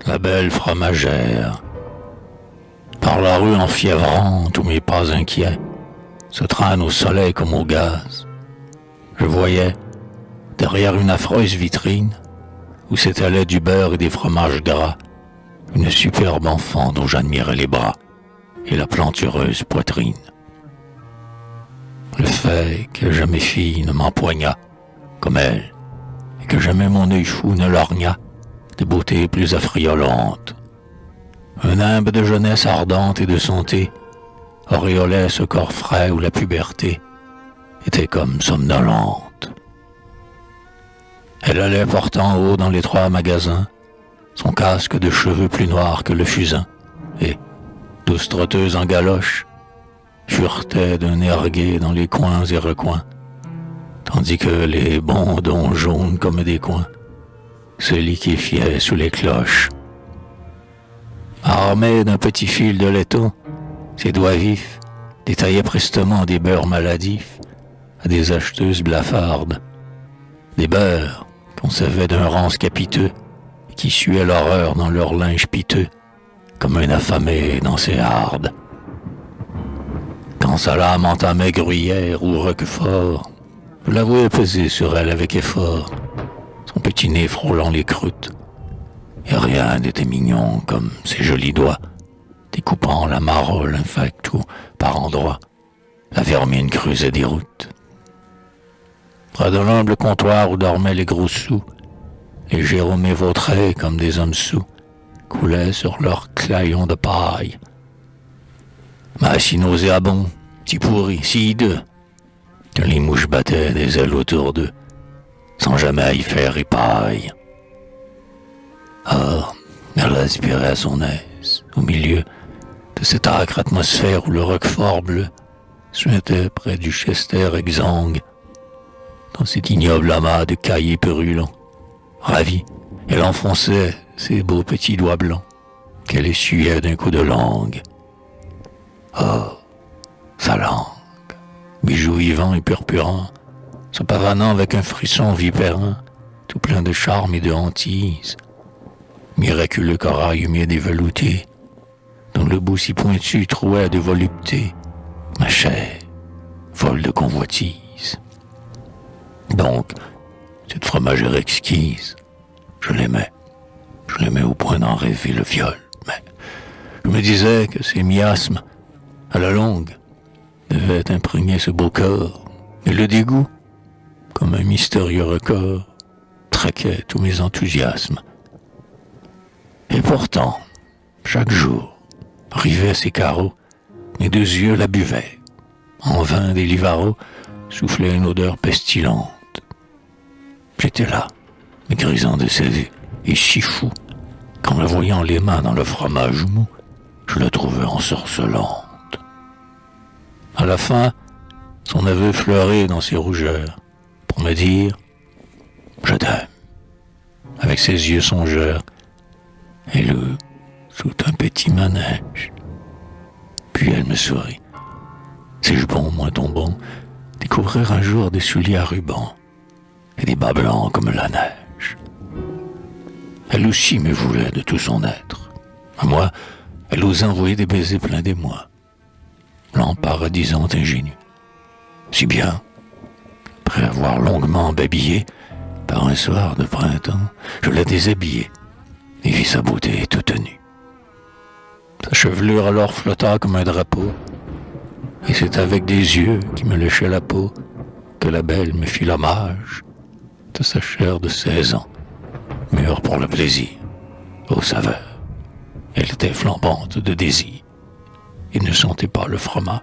la belle fromagère. Par la rue enfiévrante, tous mes pas inquiets se traînent au soleil comme au gaz. Je voyais, derrière une affreuse vitrine, où s'étalait du beurre et des fromages gras, une superbe enfant dont j'admirais les bras et la plantureuse poitrine. Le fait que jamais fille ne m'empoigna comme elle, et que jamais mon œil fou ne lorgna de beauté plus affriolante. Un nimbe de jeunesse ardente et de santé auréolait ce corps frais où la puberté était comme somnolente. Elle allait portant haut dans l'étroit magasin son casque de cheveux plus noir que le fusain, et, douce trotteuse en galoche, furetait d'un air gai dans les coins et recoins, tandis que les bondons jaunes comme des coins se liquéfiaient sous les cloches. Armé d'un petit fil de laiton, ses doigts vifs détaillaient prestement des beurres maladifs à des acheteuses blafardes, des beurres qu'on savait d'un rance capiteux et qui suaient l'horreur dans leur linge piteux, comme un affamé dans ses hardes. Quand sa lame entamait gruyère ou roquefort, je l'avouais peser sur elle avec effort, son petit nez frôlant les croûtes. Et rien n'était mignon comme ses jolis doigts, découpant la marole infecte où, par endroits, la vermine creusait des routes. Près de l'humble comptoir où dormaient les gros sous, les Jérômes évautrés comme des hommes sous coulaient sur leurs claillons de paille. Mais si nauséabond, si pourri, si hideux, que les mouches battaient des ailes autour d'eux, sans jamais y faire ripaille. Ah, elle respirait à son aise, au milieu de cette âcre atmosphère où le roquefort bleu suintait près du chester exsangue, dans cet ignoble amas de cahiers purulents. Ravie, elle enfonçait ses beaux petits doigts blancs, qu'elle essuyait d'un coup de langue. Oh, sa langue, bijou vivant et purpurant, se pavanant avec un frisson vipérin, tout plein de charme et de hantise. Miraculeux corail humide et velouté, dont le bout si pointu trouait de volupté, ma chair, folle de convoitise. Donc, cette fromagère exquise, je l'aimais au point d'en rêver le viol, mais je me disais que ces miasmes, à la longue, devaient imprégner ce beau corps, et le dégoût, comme un mystérieux record, traquait tous mes enthousiasmes. Et pourtant, chaque jour, rivés à ses carreaux, mes deux yeux la buvaient. En vain des livaros soufflait une odeur pestilente. J'étais là, grisant de ses vues, et si fou, qu'en la voyant les mains dans le fromage mou, je la trouvais ensorcelante. À la fin, son aveu fleurit dans ses rougeurs, pour me dire « Je t'aime », avec ses yeux songeurs, et le sous un petit manège. Puis elle me sourit. Sais-je bon, moi tombant, découvrir un jour des souliers à ruban et des bas blancs comme la neige. Elle aussi me voulait de tout son être. À moi, elle osait envoyer des baisers pleins d'émoi, l'emparadisante ingénue. Si bien, après avoir longuement babillé, par un soir de printemps, je la déshabillai et vis sa beauté toute nue. Sa chevelure alors flotta comme un drapeau, et c'est avec des yeux qui me léchaient la peau que la belle me fit l'hommage de sa chair de 16 ans, mûre pour le plaisir, aux saveurs. Elle était flambante de désir et ne sentait pas le fromage.